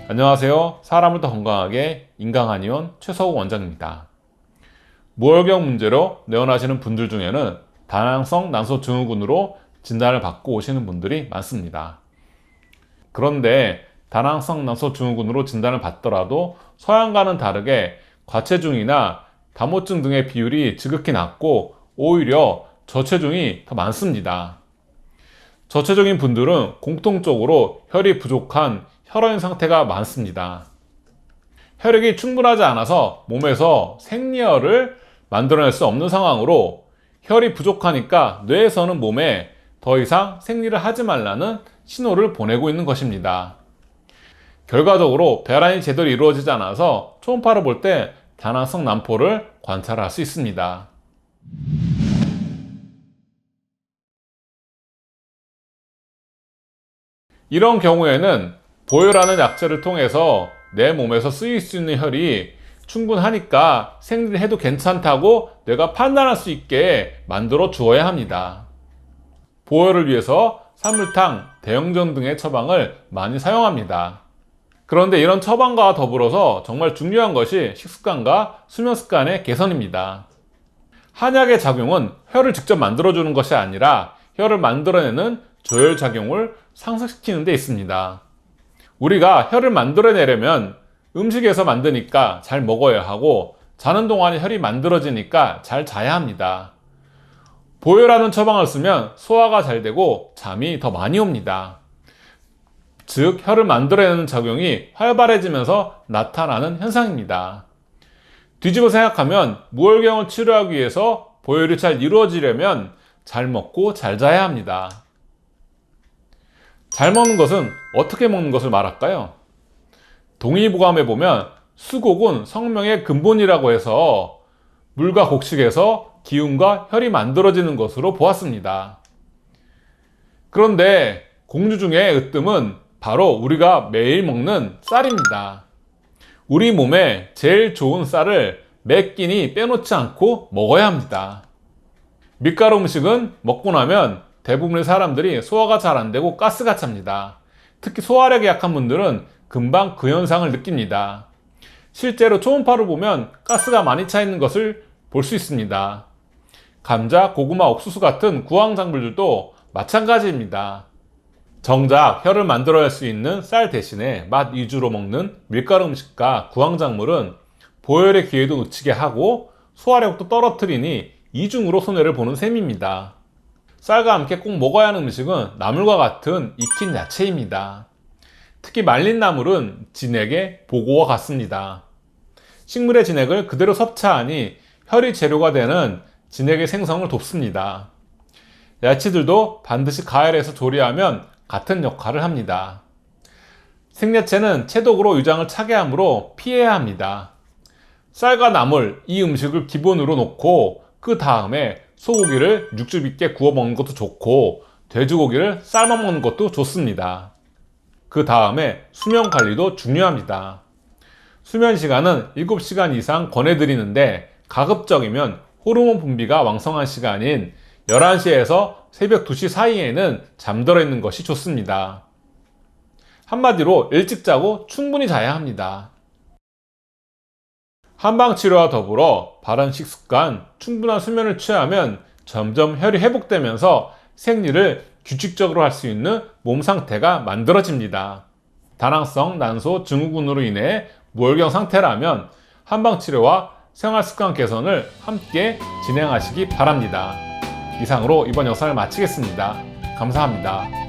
안녕하세요. 사람을 더 건강하게 인강한의원 최서욱 원장입니다. 무월경 문제로 내원하시는 분들 중에는 다낭성 난소증후군으로 진단을 받고 오시는 분들이 많습니다. 그런데 다낭성 난소증후군으로 진단을 받더라도 서양과는 다르게 과체중이나 다모증 등의 비율이 지극히 낮고 오히려 저체중이 더 많습니다. 저체중인 분들은 공통적으로 혈이 부족한 혈어인 상태가 많습니다. 혈액이 충분하지 않아서 몸에서 생리혈을 만들어낼 수 없는 상황으로 혈이 부족하니까 뇌에서는 몸에 더 이상 생리를 하지 말라는 신호를 보내고 있는 것입니다. 결과적으로 배란이 제대로 이루어지지 않아서 초음파로 볼 때 다낭성 난포를 관찰할 수 있습니다. 이런 경우에는 보혈하는 약제를 통해서 내 몸에서 쓰일 수 있는 혈이 충분하니까 생리를 해도 괜찮다고 뇌가 판단할 수 있게 만들어 주어야 합니다. 보혈을 위해서 산물탕, 대형전 등의 처방을 많이 사용합니다. 그런데 이런 처방과 더불어서 정말 중요한 것이 식습관과 수면 습관의 개선입니다. 한약의 작용은 혈을 직접 만들어주는 것이 아니라 혈을 만들어내는 조혈작용을 상승시키는 데 있습니다. 우리가 혈을 만들어내려면 음식에서 만드니까 잘 먹어야 하고 자는 동안에 혈이 만들어지니까 잘 자야 합니다. 보혈하는 처방을 쓰면 소화가 잘 되고 잠이 더 많이 옵니다. 즉 혈을 만들어내는 작용이 활발해지면서 나타나는 현상입니다. 뒤집어 생각하면 무월경을 치료하기 위해서 보혈이 잘 이루어지려면 잘 먹고 잘 자야 합니다. 잘 먹는 것은 어떻게 먹는 것을 말할까요? 동의보감에 보면 수곡은 성명의 근본이라고 해서 물과 곡식에서 기운과 혈이 만들어지는 것으로 보았습니다. 그런데 공주 중에 으뜸은 바로 우리가 매일 먹는 쌀입니다. 우리 몸에 제일 좋은 쌀을 매 끼니 빼놓지 않고 먹어야 합니다. 밀가루 음식은 먹고 나면 대부분의 사람들이 소화가 잘 안 되고 가스가 찹니다. 특히 소화력이 약한 분들은 금방 그 현상을 느낍니다. 실제로 초음파를 보면 가스가 많이 차 있는 것을 볼 수 있습니다. 감자, 고구마, 옥수수 같은 구황작물들도 마찬가지입니다. 정작 혈을 만들어낼 수 있는 쌀 대신에 맛 위주로 먹는 밀가루 음식과 구황작물은 보혈의 기회도 놓치게 하고 소화력도 떨어뜨리니 이중으로 손해를 보는 셈입니다. 쌀과 함께 꼭 먹어야 하는 음식은 나물과 같은 익힌 야채입니다. 특히 말린 나물은 진액의 보고와 같습니다. 식물의 진액을 그대로 섭취하니 혈이 재료가 되는 진액의 생성을 돕습니다. 야채들도 반드시 가열해서 조리하면 같은 역할을 합니다. 생야채는 체독으로 위장을 차게 하므로 피해야 합니다. 쌀과 나물, 이 음식을 기본으로 놓고 그 다음에 소고기를 육즙 있게 구워 먹는 것도 좋고 돼지고기를 삶아 먹는 것도 좋습니다. 그 다음에 수면 관리도 중요합니다. 수면 시간은 7시간 이상 권해드리는데 가급적이면 호르몬 분비가 왕성한 시간인 11시에서 새벽 2시 사이에는 잠들어 있는 것이 좋습니다. 한마디로 일찍 자고 충분히 자야 합니다. 한방치료와 더불어 바른 식습관, 충분한 수면을 취하면 점점 혈이 회복되면서 생리를 규칙적으로 할 수 있는 몸 상태가 만들어집니다. 다낭성 난소 증후군으로 인해 무월경 상태라면 한방치료와 생활습관 개선을 함께 진행하시기 바랍니다. 이상으로 이번 영상을 마치겠습니다. 감사합니다.